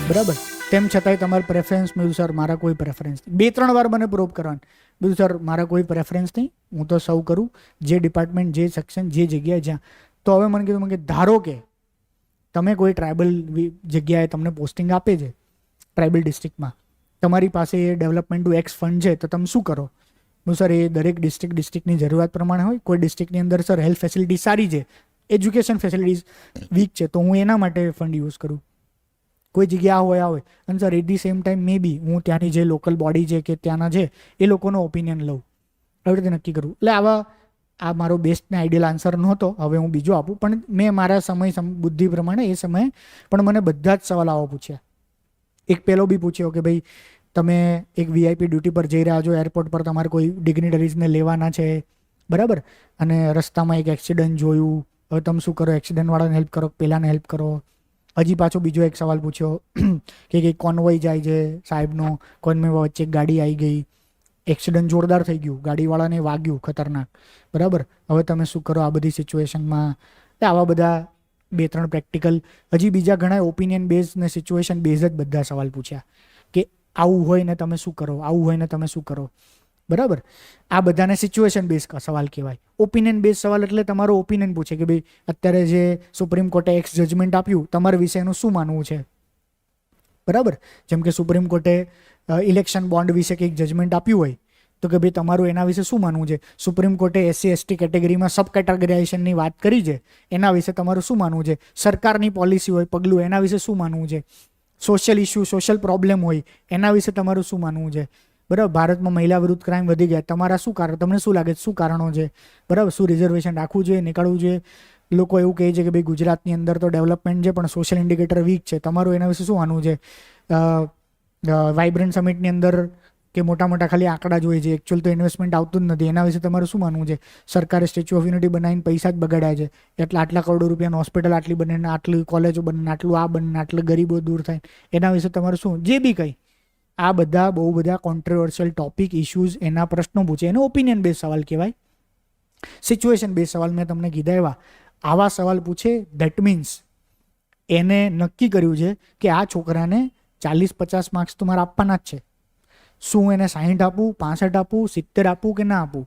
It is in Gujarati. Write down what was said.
બરાબર. તેમ છતાંય તમારે પ્રેફરન્સ મેળવ્યું સર મારા કોઈ પ્રેફરન્સ નહીં. 2-3 વાર મને પ્રૂવ કરવાનું બીજું સર મારા કોઈ પ્રેફરન્સ નહીં, હું તો સૌ કરું જે ડિપાર્ટમેન્ટ જે સેક્શન જે જગ્યાએ જ્યાં. તો હવે મને કીધું કે ધારો કે તમે કોઈ ટ્રાઇબલ જગ્યાએ તમને પોસ્ટિંગ આપે છે ટ્રાઇબલ ડિસ્ટ્રિક્ટમાં, તમારી પાસે એ ડેવલપમેન્ટનું એક્સ ફંડ છે તો તમે શું કરો? સર એ દરેક ડિસ્ટ્રિક્ટની જરૂરિયાત પ્રમાણે હોય. કોઈ ડિસ્ટ્રિક્ટની અંદર સર હેલ્થ ફેસિલિટી સારી છે, એજ્યુકેશન ફેસિલિટીઝ વીક છે, તો હું એના માટે ફંડ યુઝ કરું. કોઈ જગ્યા હોય અને sir at the same time maybe હું ત્યાંની જે લોકલ બોડી છે કે ત્યાંના છે એ લોકોનો ઓપિનિયન લઉં, આવી રીતે નક્કી કરું. એટલે આ મારો બેસ્ટને આઈડિયલ આન્સર નહોતો, હવે હું બીજો આપું. પણ મેં મારા સમય બુદ્ધિ પ્રમાણે એ સમયે પણ મને બધા જ સવાલ આવો પૂછ્યા. એક પહેલો બી પૂછ્યો કે ભાઈ તમે એક વીઆઈપી ડ્યુટી પર જઈ રહ્યા છો, એરપોર્ટ પર તમારે કોઈ ડિગ્નિટરીઝને લેવાના છે, બરાબર, અને રસ્તામાં એક એક્સિડન્ટ જોયું, હવે તમે શું કરો? એક્સિડન્ટવાળાને હેલ્પ કરો, પહેલાંને હેલ્પ કરો. હજી પાછો બીજો એક સવાલ પૂછ્યો કે કંઈક કોન્વોય જાય છે સાહેબનો, કોન્વોય વચ્ચે એક ગાડી આવી ગઈ, એક્સિડન્ટ જોરદાર થઈ ગયું, ગાડીવાળાને વાગ્યું ખતરનાક, બરાબર, હવે તમે શું કરો આ બધી સિચ્યુએશનમાં? આવા બધા 2-3 પ્રેક્ટિકલ, હજી બીજા ઘણા ઓપિનિયન બેઝ ને સિચ્યુએશન બેઝ જ બધા સવાલ પૂછ્યા કે આવું હોય ને તમે શું કરો, આવું હોય ને તમે શું કરો, બરાબર. આ બધાને સિચ્યુએશન બેઝ સવાલ કહેવાય. ઓપિનિયન બેઝ સવાલ એટલે તમારો ઓપિનિયન પૂછે કે ભાઈ અત્યારે જે સુપ્રીમ કોર્ટે એક્સ જજમેન્ટ આપ્યું તમારા વિશે એનું શું માનવું છે, બરાબર. જેમ કે સુપ્રીમ કોર્ટે ઇલેક્શન બોન્ડ વિશે કંઈક જજમેન્ટ આપ્યું હોય તો કે ભાઈ તમારું એના વિશે શું માનવું છે. સુપ્રીમ કોર્ટે SC/ST કેટેગરીમાં સબ કેટેગરાઇઝેશનની વાત કરી છે, એના વિશે તમારું શું માનવું છે. સરકારની પોલિસી હોય પગલું, એના વિશે શું માનવું છે. સોશિયલ ઇસ્યુ, સોશિયલ પ્રોબ્લેમ હોય એના વિશે તમારું શું માનવું છે, બરાબર. ભારતમાં મહિલા વિરુદ્ધ ક્રાઇમ વધી ગયા, તમારા શું કારણ, તમને શું લાગે શું કારણો છે, બરાબર. શું રિઝર્વેશન રાખવું જોઈએ, નીકાળવું જોઈએ. લોકો એવું કહે છે કે ભાઈ ગુજરાતની અંદર તો ડેવલપમેન્ટ છે પણ સોશિયલ ઇન્ડિકેટર વીક છે, તમારું એના વિશે શું માનવું છે. વાઇબ્રન્ટ સમિટની અંદર કે મોટા ખાલી આંકડા જોઈએ છે, એકચ્યુઅલ તો ઇન્વેસ્ટમેન્ટ આવતું જ નથી, એના વિશે તમારું શું માનવું છે. સરકારે સ્ટેચ્યુ ઓફ યુનિટી બનાવીને પૈસા જ બગાડ્યા છે, એટલે આટલા કરોડો રૂપિયાનું હોસ્પિટલ આટલી બને, આટલી કોલેજો બને, આટલું આ બને, આટલા ગરીબો દૂર થાય, એના વિશે તમારું શું, જે બી કંઈ. આ બધા બહુ બધા કોન્ટ્રોવર્શિયલ ટોપિક, ઇશ્યુઝ, એના પ્રશ્નો પૂછે, એને ઓપિનિયન બેઝ સવાલ કહેવાય. સિચ્યુએશન બેઝ સવાલ મેં તમને કીધા આવા સવાલ પૂછે, ધેટ મીન્સ એને નક્કી કર્યું છે કે આ છોકરાને 40-50 માર્ક્સ તમારે આપવાના જ છે. શું એને 60 આપું, 65 આપું, 70 આપું કે ના આપું,